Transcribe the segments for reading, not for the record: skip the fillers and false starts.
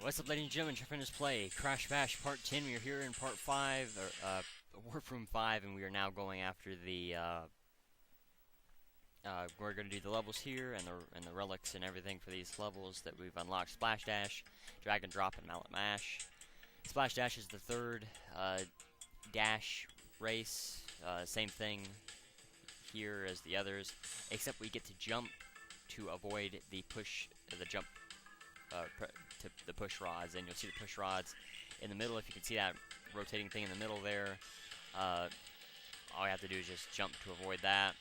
What's up, ladies and gentlemen? ChuckfinleLP Play Crash Bash Part 10. We are here in Part 5, or Warp 5, and we are now going after the. We're going to do the levels here and the relics and everything for these levels that we've unlocked. Splash Dash, Drag and Drop, and Mallet Mash. Splash Dash is the third dash race. Same thing here as the others, except we get to jump to avoid the jump. To the push rods, and you'll see the push rods in the middle. If you can see that rotating thing in the middle there, all you have to do is just jump to avoid that.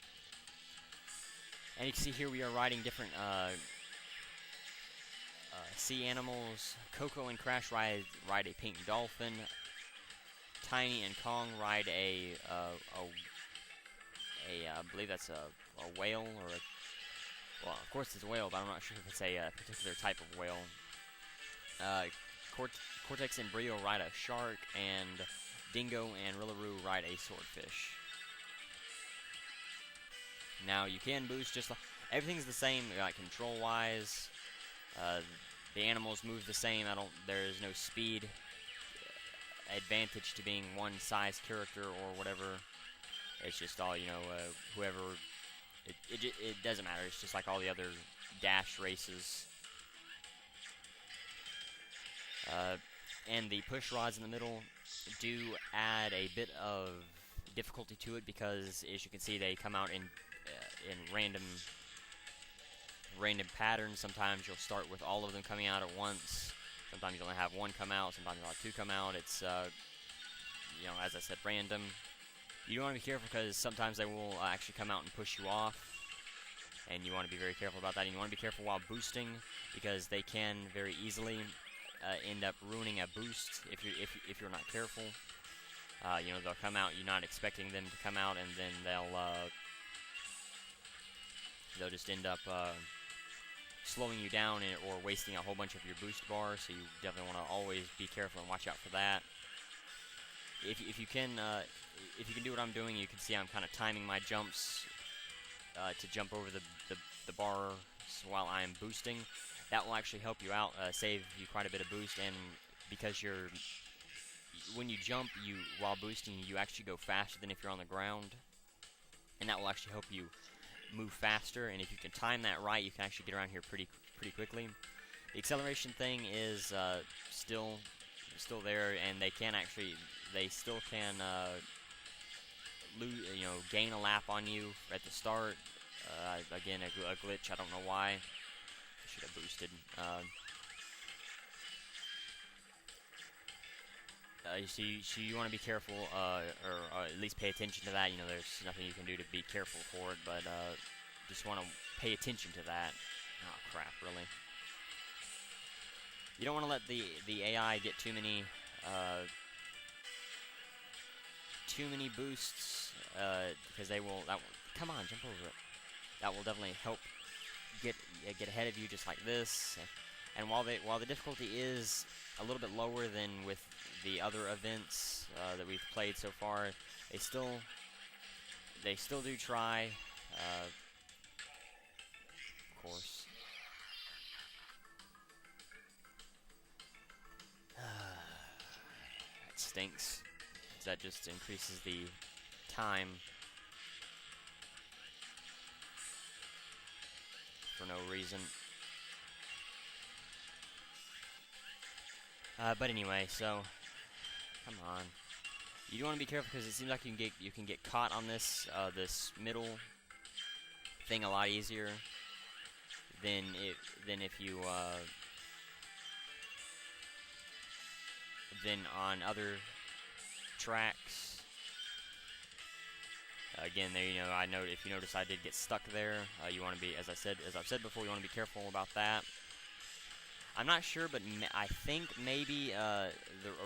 And you can see here we are riding different sea animals. Coco and Crash ride a pink dolphin. Tiny and Kong ride I believe that's a whale, or well, of course it's a whale, but I'm not sure if it's a particular type of whale. Cortex and Brio ride a shark, and Dingo and Rillaroo ride a swordfish. Now you can boost everything's the same, like control-wise. The animals move the same. There is no speed advantage to being one size character or whatever. It's just all, whoever. It doesn't matter. It's just like all the other dash races. And the push rods in the middle do add a bit of difficulty to it, because as you can see, they come out in random patterns. Sometimes you'll start with all of them coming out at once. Sometimes you only have one come out. Sometimes you'll have two come out. It's as I said, random. You want to be careful, because sometimes they will actually come out and push you off, and you want to be very careful about that. And you want to be careful while boosting, because they can very easily end up ruining a boost if you're not careful. They'll come out, you're not expecting them to come out, and then they'll just end up slowing you down or wasting a whole bunch of your boost bar. So you definitely want to always be careful and watch out for that. If you can do what I'm doing, you can see I'm kind of timing my jumps to jump over the bars while I'm boosting. That will actually help you out, save you quite a bit of boost, and because when you jump, while boosting, you actually go faster than if you're on the ground, and that will actually help you move faster. And if you can time that right, you can actually get around here pretty quickly. The acceleration thing is still there, and they still can gain a lap on you at the start. Again, a glitch. I don't know why. I should have boosted. You want to be careful, or at least pay attention to that. There's nothing you can do to be careful for it, but just want to pay attention to that. Oh crap! Really? You don't want to let the AI get too many boosts, because come on, jump over it. That will definitely help get ahead of you, just like this. And while the difficulty is a little bit lower than with the other events that we've played so far, they still do try. Of course. That stinks. That just increases the time for no reason. But anyway, so come on. You do want to be careful, because it seems like you can get caught on this middle thing a lot easier than if you than on other tracks. Again, there, if you notice, I did get stuck there. You want to be, as I've said before, you want to be careful about that. I'm not sure, but I think maybe a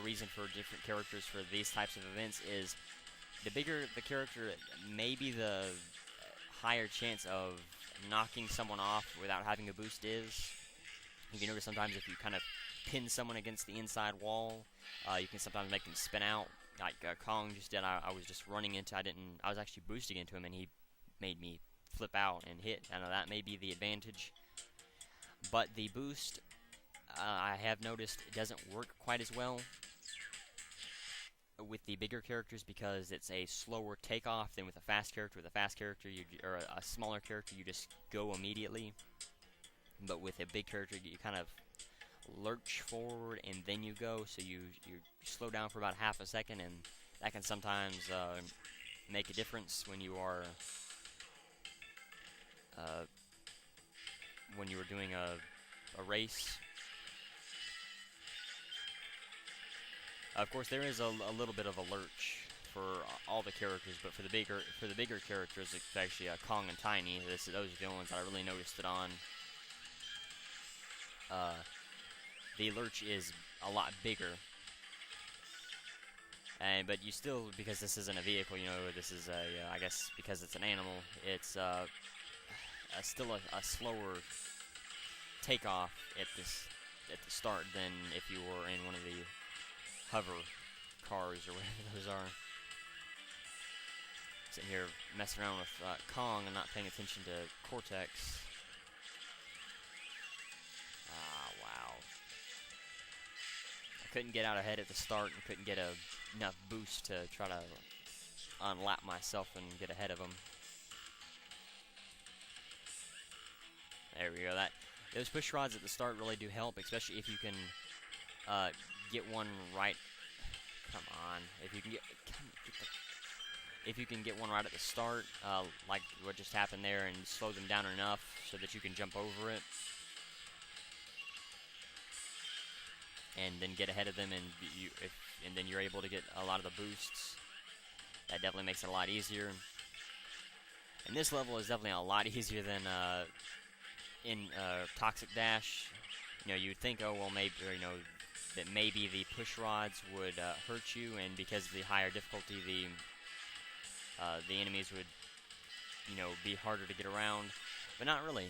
reason for different characters for these types of events is the bigger the character, maybe the higher chance of knocking someone off without having a boost is. You can notice sometimes if you kind of pin someone against the inside wall, you can sometimes make them spin out. Like Kong just did. I was just running into. I was actually boosting into him, and he made me flip out and hit. I know that may be the advantage, but the boost I have noticed it doesn't work quite as well with the bigger characters because it's a slower takeoff than with a fast character. With a fast character, or a smaller character, you just go immediately. But with a big character, you kind of lurch forward and then you go, so you slow down for about half a second, and that can sometimes make a difference when you are doing a race. Of course, there is a little bit of a lurch for all the characters, but for the bigger characters, especially Kong and Tiny, those are the ones that I really noticed it on. The lurch is a lot bigger, but you still, because this isn't a vehicle, this is I guess because it's an animal, it's still a slower takeoff at the start than if you were in one of the hover cars or whatever those are. Sitting here messing around with Kong and not paying attention to Cortex. Ah, wow. I couldn't get out ahead at the start and couldn't get enough boost to try to unlap myself and get ahead of him. There we go. Those push rods at the start really do help, especially if you can get one right. Come on, if you can get one right at the start, like what just happened there, and slow them down enough so that you can jump over it, and then get ahead of them, and then you're able to get a lot of the boosts. That definitely makes it a lot easier. And this level is definitely a lot easier than in Toxic Dash. You'd think, oh well, maybe that maybe the push rods would hurt you, and because of the higher difficulty, the enemies would, be harder to get around. But not really.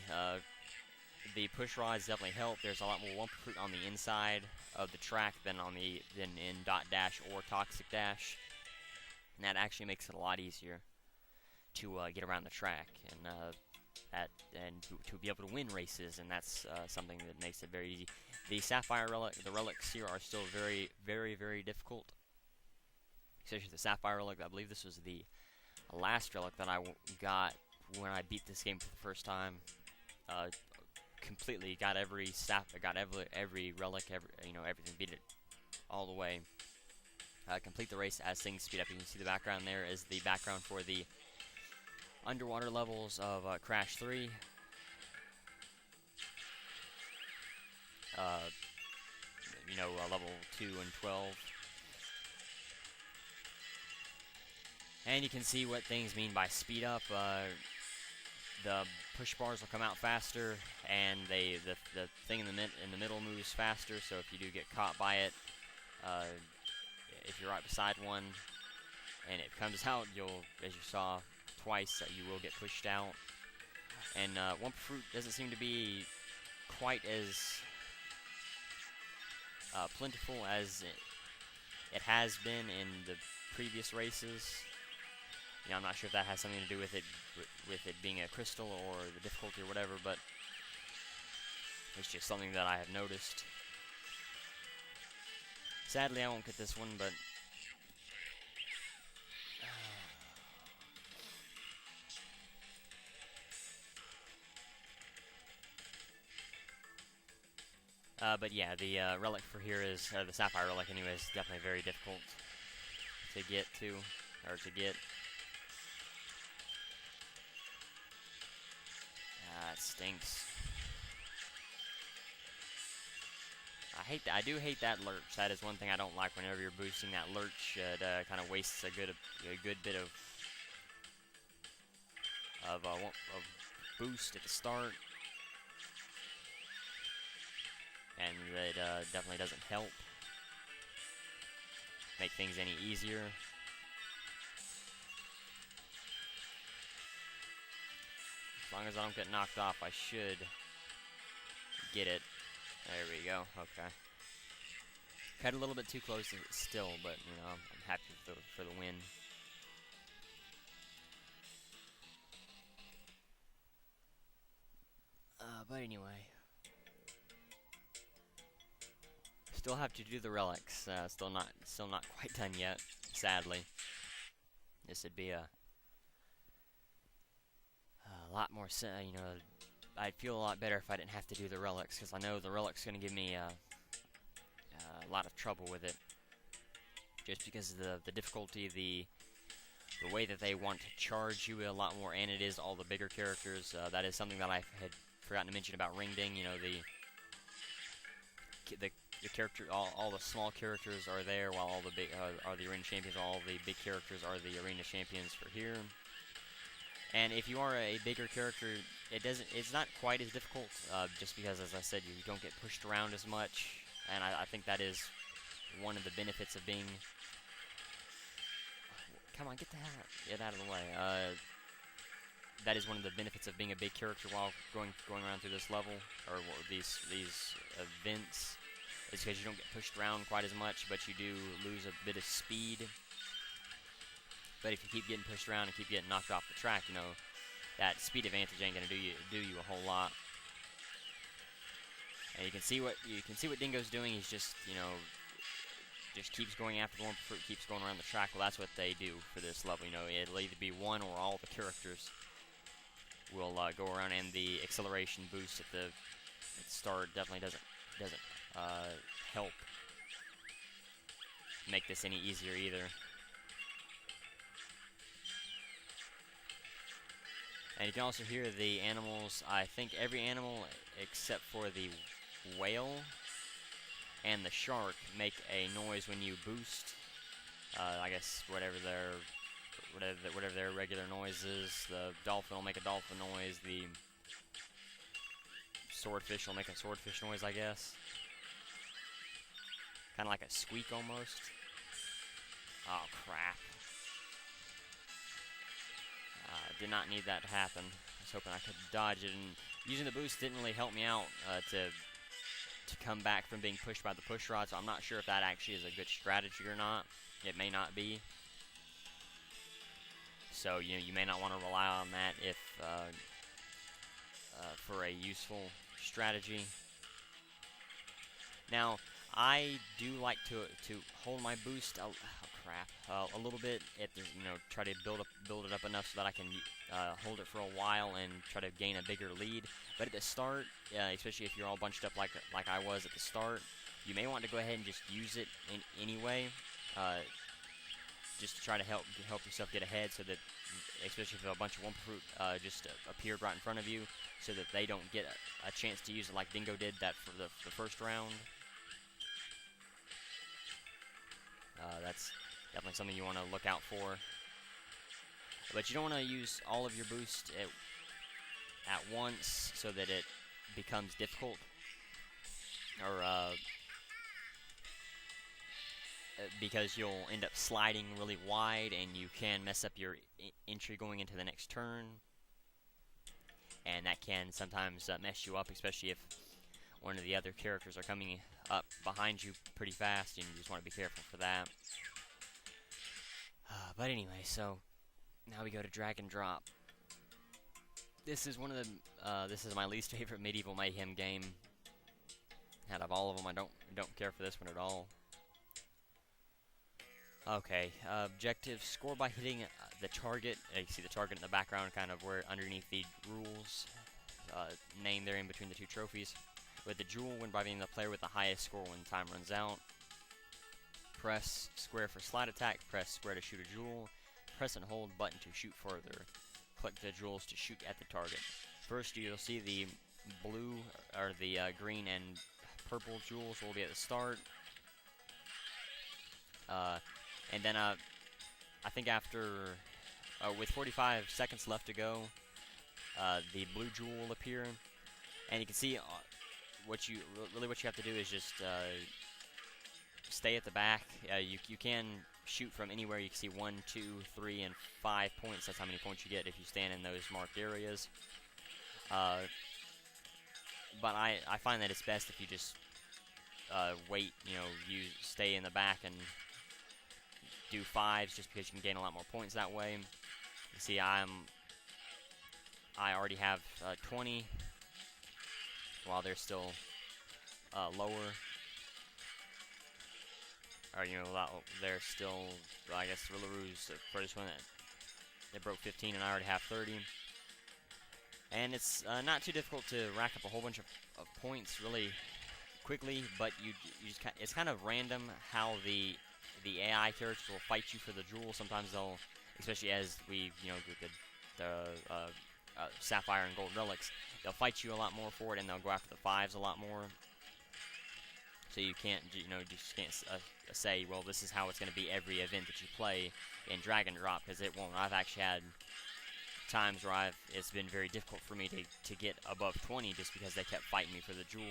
The push rods definitely help. There's a lot more Wumpa Fruit on the inside of the track than in Dot Dash or Toxic Dash, and that actually makes it a lot easier to get around the track and to be able to win races, and that's something that makes it very easy. The Sapphire Relic, the relics here are still very, very, very difficult. Especially the Sapphire Relic. I believe this was the last relic that I got when I beat this game for the first time. Completely got every relic, everything, beat it all the way. Complete the race as things speed up. You can see the background there is the background for the underwater levels of Crash 3. Level 2 and 12. And you can see what things mean by speed up. The push bars will come out faster, and the thing in the middle moves faster. So if you do get caught by it, if you're right beside one, and it comes out, as you saw twice, you will get pushed out. And Wumpa Fruit doesn't seem to be quite as plentiful as it has been in the previous races. I'm not sure if that has something to do with it being a crystal or the difficulty or whatever, but it's just something that I have noticed. Sadly, I won't get this one, but yeah, the relic for here is the Sapphire Relic. Anyway, is definitely very difficult to get to, or to get. It stinks. I do hate that lurch. That is one thing I don't like. Whenever you're boosting, that lurch, it kind of wastes a good bit of boost at the start, and it definitely doesn't help make things any easier. As long as I don't get knocked off, I should get it. There we go. Okay. Cut a little bit too close still, but I'm happy for the win. But anyway, still have to do the relics. Still not quite done yet, sadly. This would be a lot more, you know, I'd feel a lot better if I didn't have to do the relics, because I know the relics going to give me a lot of trouble with it, just because of the difficulty, the way that they want to charge you a lot more, and it is all the bigger characters. That is something that I had forgotten to mention about Ring Ding. You know, the character, all the small characters are there, while all the big are the arena champions. All the big characters are the arena champions for here. And if you are a bigger character, it's not quite as difficult, just because, as I said, you don't get pushed around as much, and I think that is one of the benefits of being. Come on, get out of the way. That is one of the benefits of being a big character while going around through this level, or these events, is because you don't get pushed around quite as much, but you do lose a bit of speed. But if you keep getting pushed around and keep getting knocked off the track, you know, that speed advantage ain't gonna do you a whole lot. And you can see what Dingo's doing. He's just, you know, just keeps going after the one fruit, keeps going around the track. Well, that's what they do for this level. You know, it'll either be one or all the characters will go around, and the acceleration boost at the start definitely doesn't help make this any easier either. And you can also hear the animals. I think every animal except for the whale and the shark make a noise when you boost. I guess whatever their regular noise is. The dolphin will make a dolphin noise. The swordfish will make a swordfish noise, I guess. Kind of like a squeak almost. Oh crap. Did not need that to happen. I was hoping I could dodge it, and using the boost didn't really help me out to come back from being pushed by the push rod, so I'm not sure if that actually is a good strategy or not. It may not be. So you may not want to rely on that if for a useful strategy. Now, I do like to hold my boost. A little bit. Try to build it up enough so that I can hold it for a while and try to gain a bigger lead. But at the start, especially if you're all bunched up like I was at the start, you may want to go ahead and just use it anyway, just to try to help yourself get ahead. So that, especially if a bunch of one fruit just appeared right in front of you, so that they don't get a chance to use it like Dingo did that for the first round. That's definitely something you want to look out for. But you don't want to use all of your boost at once so that it becomes difficult. Or because you'll end up sliding really wide and you can mess up your entry going into the next turn. And that can sometimes mess you up, especially if one of the other characters are coming up behind you pretty fast, and you just want to be careful for that. But anyway, so now we go to drag and drop. This is one of the this is my least favorite Medieval Mayhem game. Out of all of them, I don't care for this one at all. Okay, objective: score by hitting the target. You see the target in the background, kind of where underneath the rules name there in between the two trophies. With the jewel, win by being the player with the highest score when time runs out. Press square for slide attack. Press square to shoot a jewel. Press and hold button to shoot further. Click the jewels to shoot at the target. First, you'll see the blue or the green and purple jewels will be at the start. And then I think after with 45 seconds left to go, the blue jewel will appear, and you can see what you have to do is just stay at the back. You can shoot from anywhere. You can see 1, 2, 3, and 5 points. That's how many points you get if you stand in those marked areas. But I find that it's best if you just wait. You stay in the back and do 5s, just because you can gain a lot more points that way. You see, I already have 20, while they're still lower. or they're still. Well, I guess Rillaroos the first one that they broke 15, and I already have 30. And it's not too difficult to rack up a whole bunch of points really quickly, but you just it's kind of random how the AI characters will fight you for the jewel. Sometimes they'll, especially as we with the sapphire and gold relics, they'll fight you a lot more for it, and they'll go after the 5s a lot more. So you can't just can't say, well, this is how it's going to be every event that you play in Drag and Drop, because it won't. I've actually had times where it's been very difficult for me to get above 20 just because they kept fighting me for the jewel.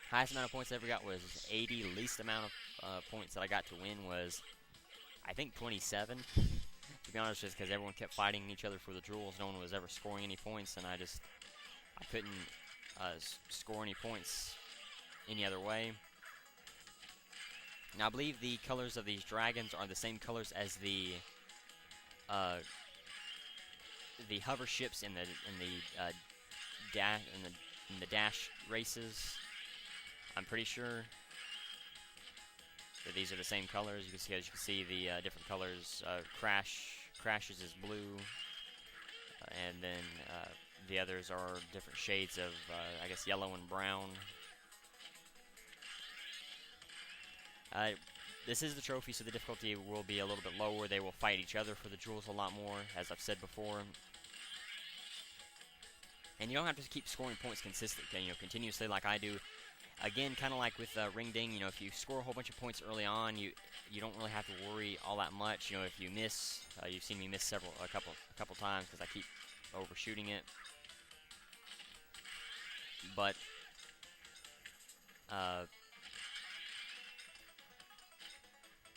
Highest amount of points I ever got was 80. Least amount of points that I got to win was, I think, 27. To be honest, just because everyone kept fighting each other for the jewels. No one was ever scoring any points, and I couldn't score any points any other way. Now, I believe the colors of these dragons are the same colors as the hover ships in the dash races. I'm pretty sure that these are the same colors. You can see the different colors. Crashes is blue, and then the others are different shades of I guess yellow and brown. This is the trophy, so the difficulty will be a little bit lower. They will fight each other for the jewels a lot more, as I've said before. And you don't have to keep scoring points continuously like I do. Again, kind of like with Ring Ding, if you score a whole bunch of points early on, you don't really have to worry all that much. If you miss, you've seen me miss a couple times because I keep overshooting it. But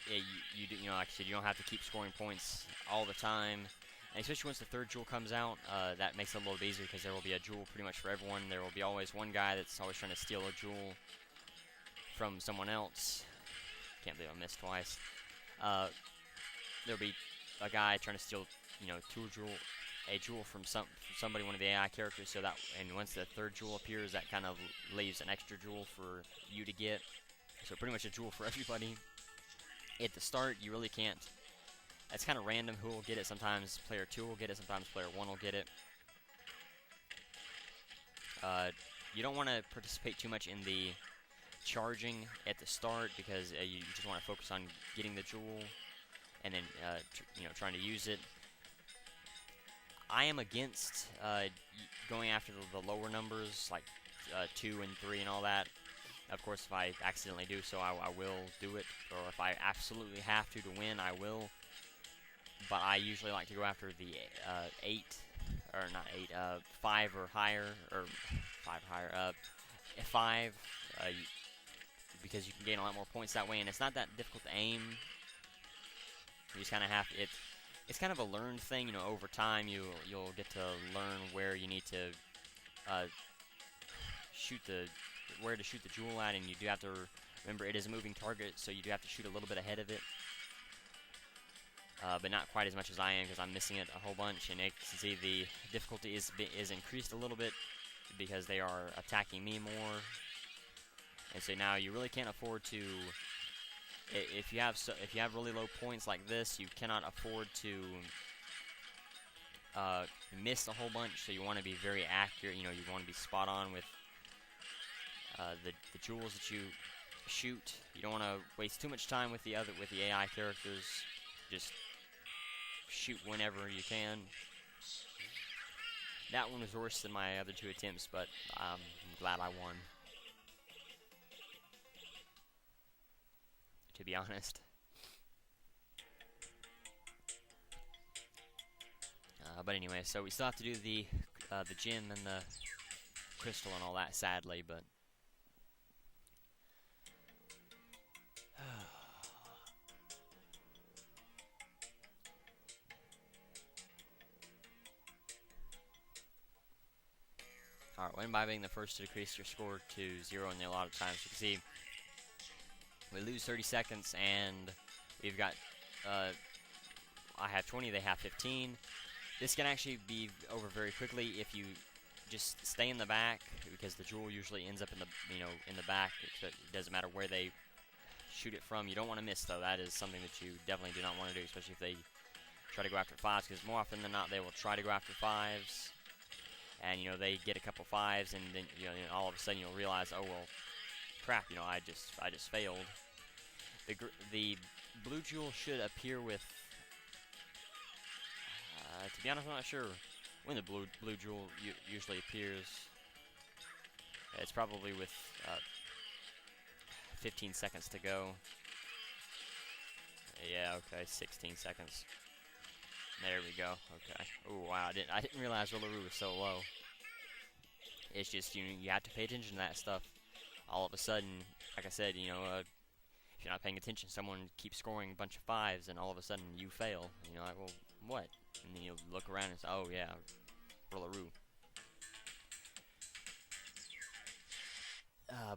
yeah, like I said, you don't have to keep scoring points all the time. And especially once the 3rd jewel comes out, that makes it a little bit easier because there will be a jewel pretty much for everyone. There will be always one guy that's always trying to steal a jewel from someone else. Can't believe I missed twice. There'll be a guy trying to steal, a jewel from somebody, one of the AI characters. And once the 3rd jewel appears, that kind of leaves an extra jewel for you to get. So pretty much a jewel for everybody. At the start, you really can't. It's kind of random who will get it. Sometimes player 2 will get it. Sometimes player 1 will get it. You don't want to participate too much in the charging at the start because you just want to focus on getting the jewel and then trying to use it. I am against going after the lower numbers like 2 and 3 and all that. Of course, if I accidentally do so, I will do it. Or if I absolutely have to win, I will. But I usually like to go after the 5 or higher, or 5 or higher, 5, because you can gain a lot more points that way, and it's not that difficult to aim. You just kind of have it. It's kind of a learned thing, over time you'll get to learn where you need to where to shoot the jewel at, and you do have to remember it is a moving target, so you do have to shoot a little bit ahead of it. But not quite as much as I am because I'm missing it a whole bunch, and you can see the difficulty is increased a little bit because they are attacking me more. And so now you really can't afford to. If you have really low points like this, you cannot afford to miss a whole bunch. So you want to be very accurate. You want to be spot on with the jewels that you shoot. You don't want to waste too much time with the AI characters. Just shoot whenever you can. That one was worse than my other 2 attempts, but I'm glad I won. To be honest. But anyway, so we still have to do the gem and the crystal and all that, sadly, but alright, win by being the first to decrease your score to 0 in the allotted time. So you can see we lose 30 seconds, and we've got I have 20, they have 15. This can actually be over very quickly if you just stay in the back, because the jewel usually ends up in the in the back. It doesn't matter where they shoot it from. You don't want to miss, though. That is something that you definitely do not want to do, especially if they try to go after 5s, because more often than not, they will try to go after 5s, and, you know, they get a couple 5s, and then, you know, all of a sudden you'll realize, oh, well, crap, you know, I just failed. The blue jewel should appear with, to be honest, I'm not sure when the blue jewel usually appears. It's probably with 15 seconds to go. Yeah, okay, 16 seconds. There we go. Okay. Oh wow, I didn't realize Uluru was so low. It's just, you know, you have to pay attention to that stuff. All of a sudden, like I said, you know, if you're not paying attention, someone keeps scoring a bunch of 5s, and all of a sudden you fail. You know, like, well, what? And then you look around and say, oh yeah, Uluru.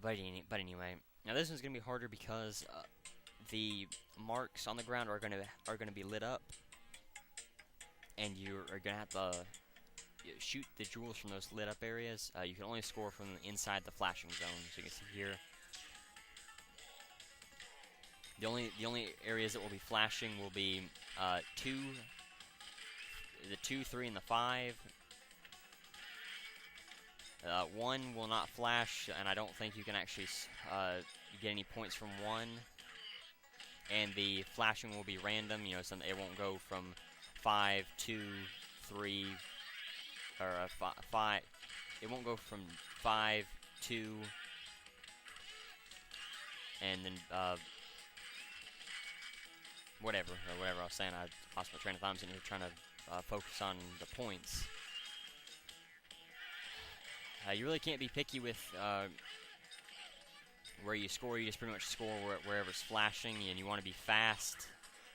But anyway, now this one's gonna be harder because the marks on the ground are gonna be lit up, and you are gonna have to shoot the jewels from those lit up areas. You can only score from inside the flashing zone. So you can see here, the only areas that will be flashing will be the 2, 3, and the 5. 1 will not flash, and I don't think you can actually get any points from 1. And the flashing will be random, you know, so it won't go from 5, 2, 3, or 5. It won't go from 5, 2, and then whatever I was saying. I lost my train of thought. I'm sitting here trying to focus on the points. You really can't be picky with where you score. You just pretty much score wherever's flashing, and you want to be fast,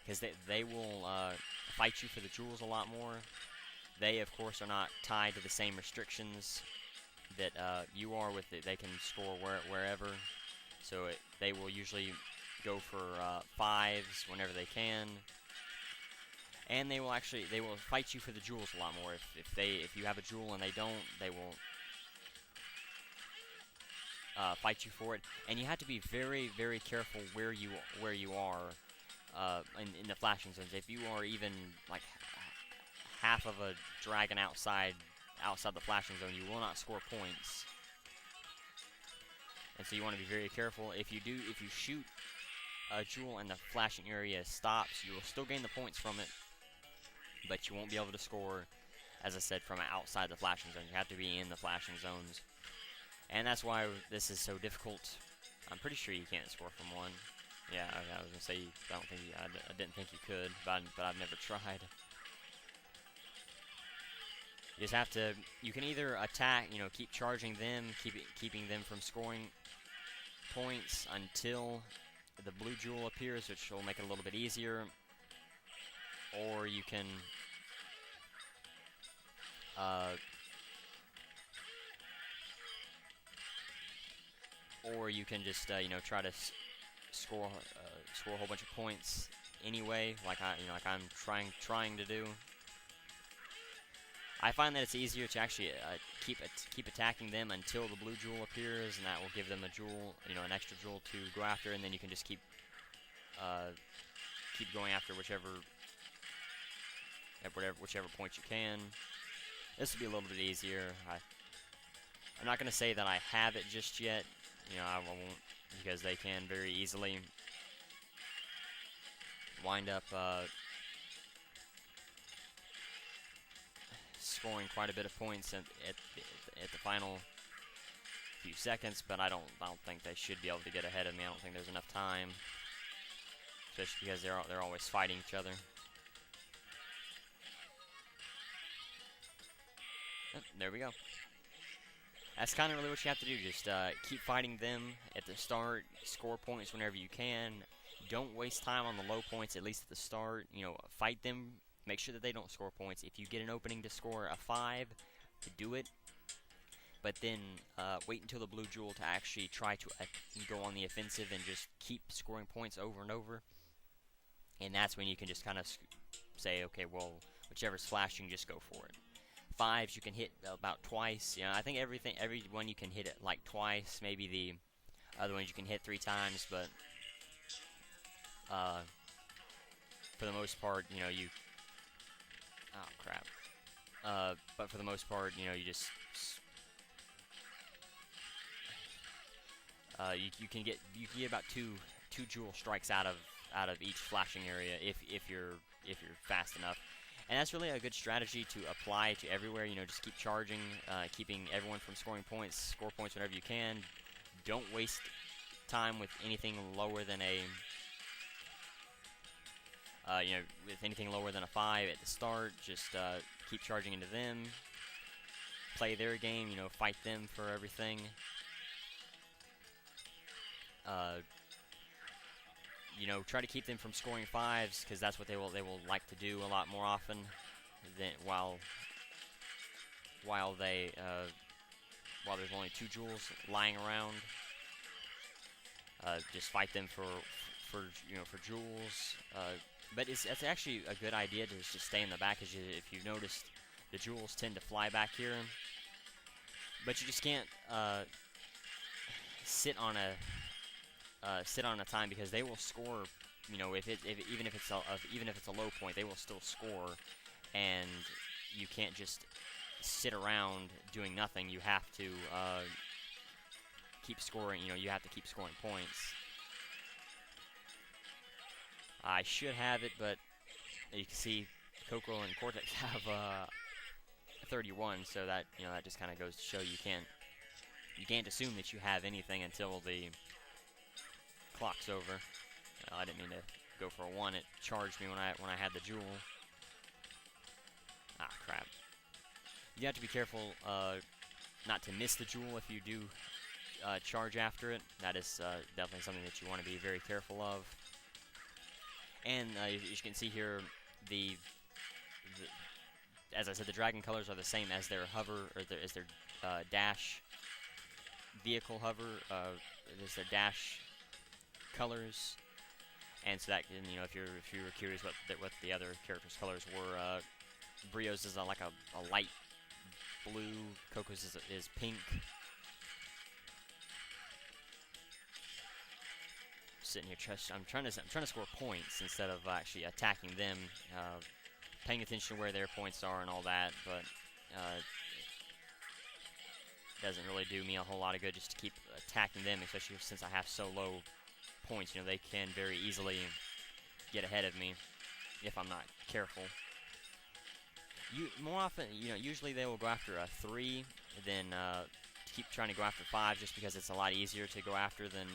because they will fight you for the jewels a lot more. They, of course, are not tied to the same restrictions that you are with it. They can score wherever, so they will usually go for 5s whenever they can. And they will fight you for the jewels a lot more. If you have a jewel and they don't, they will fight you for it. And you have to be very, very careful where you are in the flashing zones. If you are even like half of a dragon outside the flashing zone, you will not score points. And so you want to be very careful. If you shoot a jewel and the flashing area stops, you will still gain the points from it, but you won't be able to score, as I said, from outside the flashing zone. You have to be in the flashing zones. And that's why this is so difficult. I'm pretty sure you can't score from 1. Yeah, I was going to say, I didn't think you could, but I've never tried. You just have to, you can either attack, you know, keep charging them, keeping them from scoring points until the blue jewel appears, which will make it a little bit easier. Or you can just try to score a whole bunch of points anyway, like I'm trying to do. I find that it's easier to actually keep attacking them until the blue jewel appears, and that will give them a jewel, an extra jewel to go after, and then you can just keep going after whichever point you can. This will be a little bit easier. I'm not going to say that I have it just yet. I won't, because they can very easily wind up scoring quite a bit of points at the final few seconds, but I don't think they should be able to get ahead of me. I don't think there's enough time, especially because they're always fighting each other. Oh, there we go. That's kind of really what you have to do. Just keep fighting them at the start. Score points whenever you can. Don't waste time on the low points, at least at the start. Fight them. Make sure that they don't score points. If you get an opening to score a 5, do it. But then wait until the blue jewel to actually try to go on the offensive and just keep scoring points over and over. And that's when you can just kind of say, okay, well, whichever's flashing, just go for it. 5s you can hit about twice. I think every one you can hit it like twice. Maybe the other ones you can hit 3 times, but For the most part, you know, oh crap. But for the most part, you know, you just you can get about two jewel strikes out of each flashing area if you're fast enough. And that's really a good strategy to apply to everywhere. You know, just keep charging, keeping everyone from scoring points. Score points whenever you can. Don't waste time with anything lower than a, you know, with anything lower than a 5 at the start. Just keep charging into them. Play their game. You know, fight them for everything. You know, try to keep them from scoring 5s, because that's what they will like to do a lot more often than while there's only 2 jewels lying around. Just fight them for you know, for jewels. But it's actually a good idea to just stay in the back, because if you've noticed, the jewels tend to fly back here. But you just can't sit on a time, because they will score. You know, even if it's a low point, they will still score, and you can't just sit around doing nothing. You have to keep scoring. You know, you have to keep scoring points. I should have it, but you can see Coco and Cortex have 31, so that, you know, that just kind of goes to show you can't assume that you have anything until the clock's over. I didn't mean to go for a 1. It charged me when I had the jewel. Ah, crap. You have to be careful not to miss the jewel if you do charge after it. That is definitely something that you want to be very careful of. And as you can see here, as I said, the dragon colors are the same as their hover, or as their dash vehicle hover. There's their dash colors, and so that, you know, if you were curious what the other characters' colors were, Brio's is like a light blue, Coco's is pink. Sitting here, I'm trying to score points instead of actually attacking them, paying attention to where their points are and all that, but doesn't really do me a whole lot of good just to keep attacking them, especially since I have so low points. You know, they can very easily get ahead of me if I'm not careful. More often, you know, usually they will go after a 3 than keep trying to go after 5, just because it's a lot easier to go after than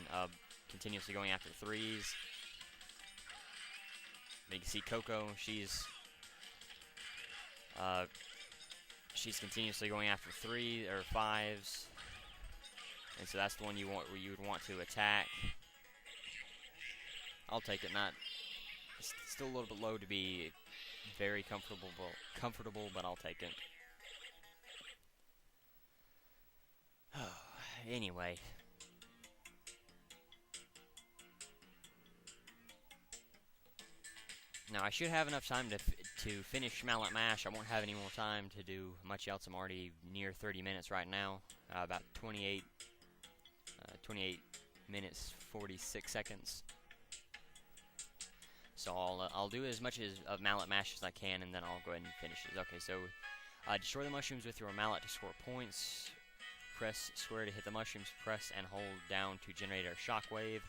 continuously going after 3s. You can see Coco, she's continuously going after 3 or 5s, and so that's the one you would want to attack. I'll take it. It's still a little bit low to be very comfortable, but I'll take it. Anyway. Now, I should have enough time to finish Mallet Mash. I won't have any more time to do much else. I'm already near 30 minutes right now. About 28 minutes, 46 seconds. So I'll do as much of Mallet Mash as I can, and then I'll go ahead and finish it. Okay, so destroy the mushrooms with your mallet to score points. Press square to hit the mushrooms. Press and hold down to generate a shockwave.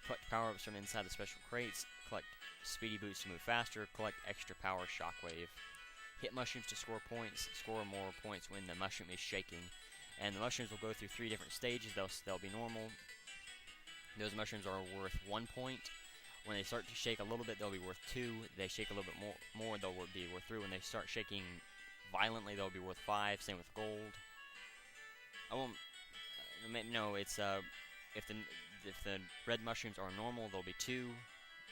Collect power-ups from inside the special crates. Collect speedy boots to move faster. Collect extra power shockwave. Hit mushrooms to score points. Score more points when the mushroom is shaking. And the mushrooms will go through 3 different stages. They'll be normal. Those mushrooms are worth 1 point. When they start to shake a little bit, they'll be worth 2. They shake a little bit more, they'll be worth 3. When they start shaking violently, they'll be worth 5. Same with gold. I won't. No, it's if the red mushrooms are normal, they'll be 2,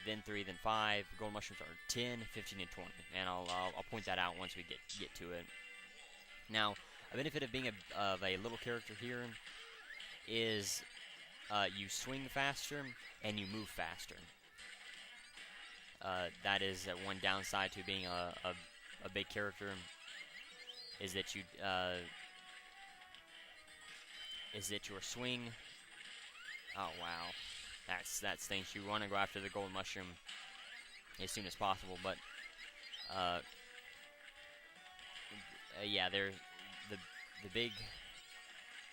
then 3, then 5. Gold mushrooms are 10, 15, and 20. And I'll point that out once we get to it. Now, a benefit of being a little character here is you swing faster and you move faster. That is one downside to being a big character, is that your swing. Oh wow! that stinks. You want to go after the golden mushroom as soon as possible, but yeah, the big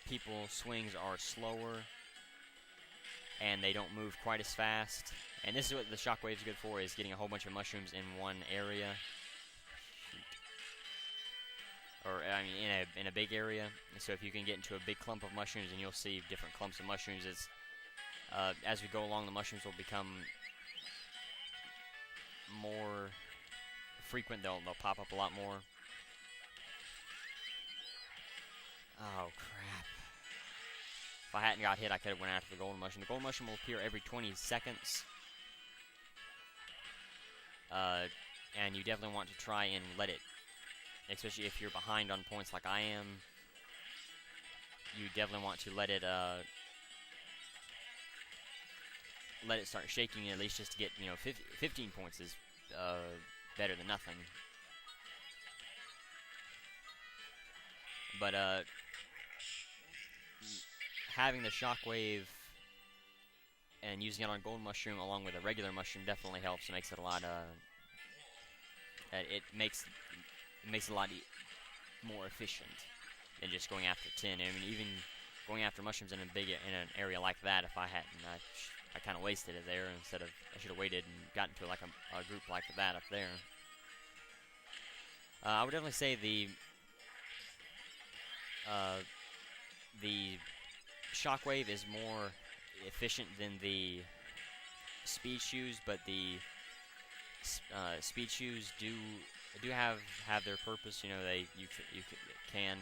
people swings are slower, and they don't move quite as fast. And this is what the shockwave's good for, is getting a whole bunch of mushrooms in one area. Shoot. Or, I mean, in a big area. So if you can get into a big clump of mushrooms, and you'll see different clumps of mushrooms, it's, as we go along, the mushrooms will become more frequent. They'll pop up a lot more. Oh, crap. If I hadn't got hit, I could have went after the golden mushroom. The golden mushroom will appear every 20 seconds. And you definitely want to try and let it, especially if you're behind on points like I am, you definitely want to let it start shaking, at least just to get, 15 points is better than nothing. But having the shockwave and using it on golden mushroom along with a regular mushroom definitely helps. It makes it a lot. It makes it a lot more efficient than just going after 10. I mean, even going after mushrooms in an area like that, if I hadn't, I kind of wasted it there. Instead of, I should have waited and gotten to like a group like that up there. I would definitely say the shockwave is more efficient than the speed shoes, but the speed shoes do have their purpose. You can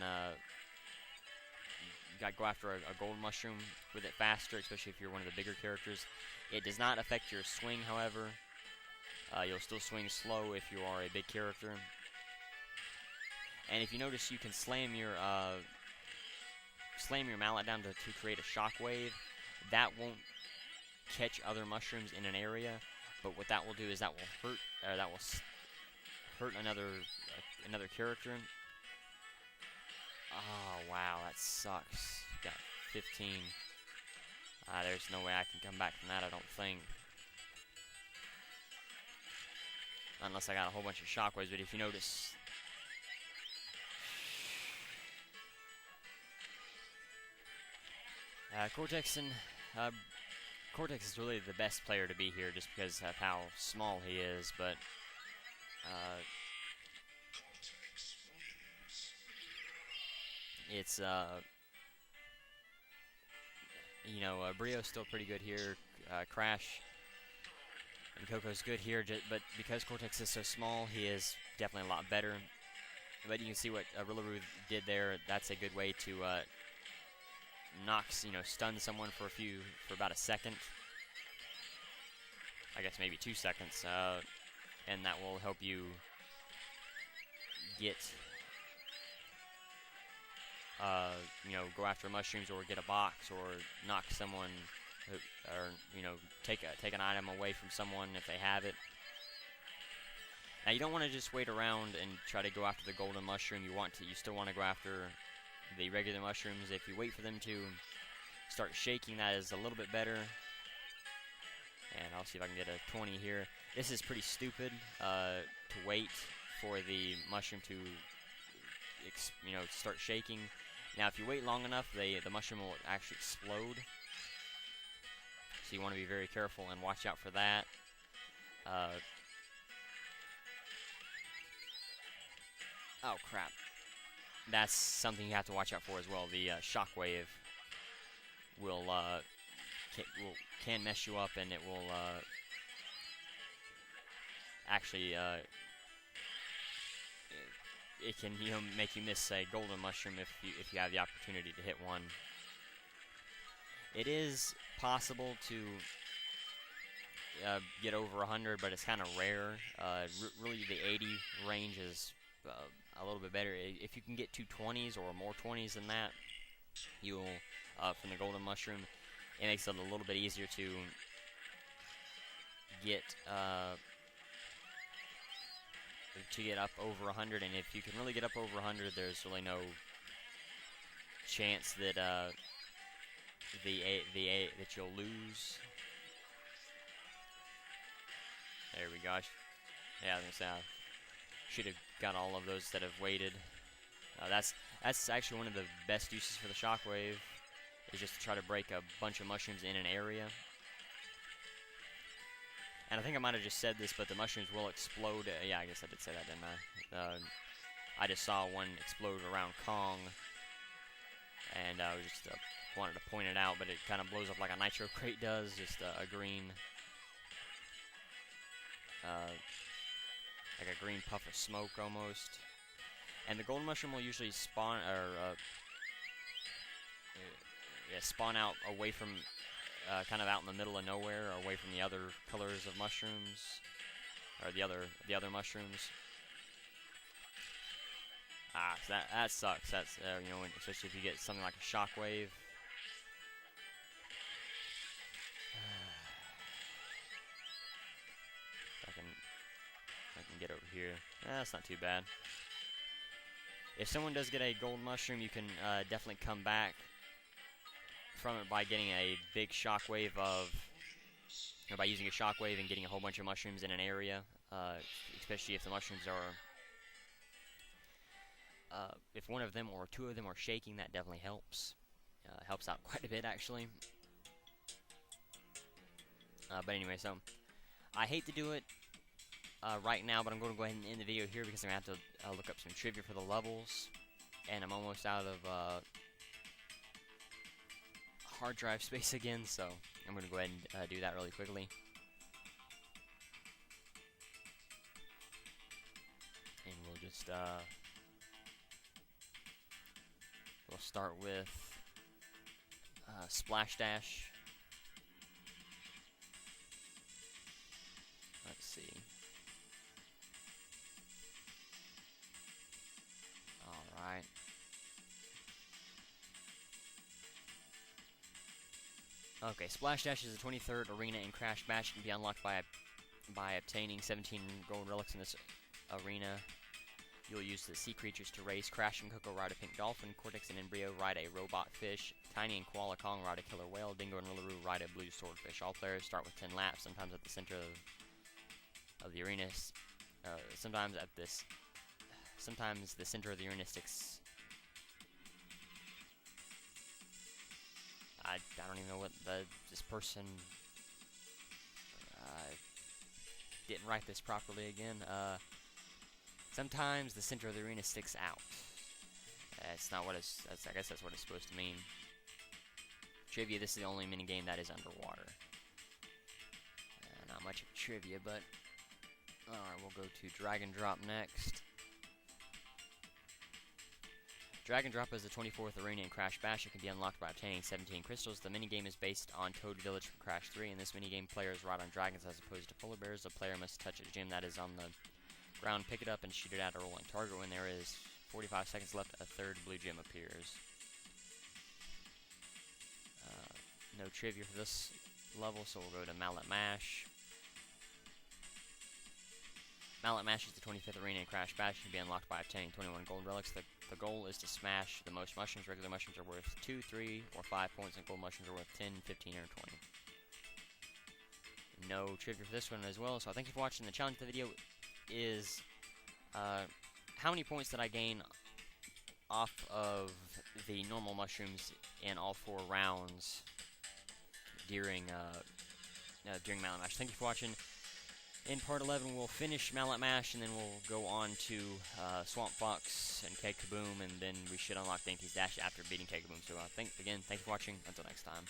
go after a golden mushroom with it faster, especially if you're one of the bigger characters. It does not affect your swing, however. You'll still swing slow if you are a big character. And if you notice, you can slam your mallet down to create a shockwave. That won't catch other mushrooms in an area, but what that will do is that will hurt another character. Oh wow, that sucks. Got 15. There's no way I can come back from that, I don't think. Unless I got a whole bunch of shockwaves, but if you notice, Cortex is really the best player to be here just because of how small he is, but it's Brio's still pretty good here. Crash and Coco's good here, but because Cortex is so small, he is definitely a lot better. But you can see what Rillaroo did there. That's a good way to stun someone for about a second. I guess maybe 2 seconds, and that will help you get, go after mushrooms or get a box or knock someone, or take an item away from someone if they have it. Now you don't want to just wait around and try to go after the golden mushroom. You still want to go after the regular mushrooms. If you wait for them to start shaking, that is a little bit better. And I'll see if I can get a 20 here. This is pretty stupid to wait for the mushroom to start shaking. Now if you wait long enough, the mushroom will actually explode. So you want to be very careful and watch out for that. Oh crap. That's something you have to watch out for as well. The shockwave can mess you up, and it will actually it can make you miss a golden mushroom if you have the opportunity to hit one. It is possible to get over 100, but it's kind of rare. Really, the 80 range is a little bit better. If you can get 220s or more 20s than that, you'll from the golden mushroom, it makes it a little bit easier to get up over 100. And if you can really get up over 100, there's really no chance that that you'll lose. There we go. Yeah, I was gonna say I should have got all of those instead of waited. That's actually one of the best uses for the shockwave, is just to try to break a bunch of mushrooms in an area. And I think I might have just said this, but the mushrooms will explode. Yeah, I guess I did say that, didn't I? I just saw one explode around Kong, and I just wanted to point it out, but it kind of blows up like a nitro crate does, just a green, like a green puff of smoke almost. And the golden mushroom will usually spawn, or spawn out away from, kind of out in the middle of nowhere, or away from the other colors of mushrooms, or the other mushrooms. So that sucks. That's you know, especially if you get something like a shockwave. I can get over here. That's not too bad. If someone does get a gold mushroom, you can definitely come back from it by getting a big shockwave by using a shockwave and getting a whole bunch of mushrooms in an area, especially if the mushrooms are, if one of them or two of them are shaking, that definitely helps. Helps out quite a bit, actually. But anyway, so I hate to do it right now, but I'm going to go ahead and end the video here because I'm going to have to look up some trivia for the levels, and I'm almost out of hard drive space again, so I'm going to go ahead and do that really quickly. And we'll just we'll start with Splash Dash. Let's see. Alright. Okay, Splash Dash is the 23rd arena in Crash Bash. It can be unlocked by obtaining 17 gold relics in this arena. You'll use the sea creatures to race. Crash and Coco ride a pink dolphin. Cortex and Embryo ride a robot fish. Tiny and Koala Kong ride a killer whale. Dingo and Uluru ride a blue swordfish. All players start with 10 laps, sometimes at the center of the arena. Sometimes the center of the arena sticks. I don't even know what this person didn't write this properly again. Sometimes the center of the arena sticks out. That's not what it's. I guess that's what it's supposed to mean. Trivia: this is the only minigame that is underwater. Not much of trivia, but alright, we'll go to Drag and Drop next. Drag and Drop is the 24th arena in Crash Bash. It can be unlocked by obtaining 17 crystals. The minigame is based on Toad Village from Crash 3. In this minigame, players ride on dragons as opposed to polar bears. The player must touch a gem that is on the ground, pick it up, and shoot it at a rolling target. When there is 45 seconds left, a third blue gem appears. No trivia for this level, so we'll go to Mallet Mash. Mallet Mash is the 25th arena in Crash Bash. It can be unlocked by obtaining 21 gold relics. The goal is to smash the most mushrooms. Regular mushrooms are worth 2, 3, or 5 points, and gold mushrooms are worth 10, 15, or 20. No trivia for this one as well, so thank you for watching. The challenge of the video is how many points did I gain off of the normal mushrooms in all 4 rounds during Mallet Mash. Thank you for watching. In part 11, we'll finish Mallet Mash, and then we'll go on to Swamp Fox and Keg Kaboom, and then we should unlock Dainty's Dash after beating Keg Kaboom. So thank you for watching. Until next time.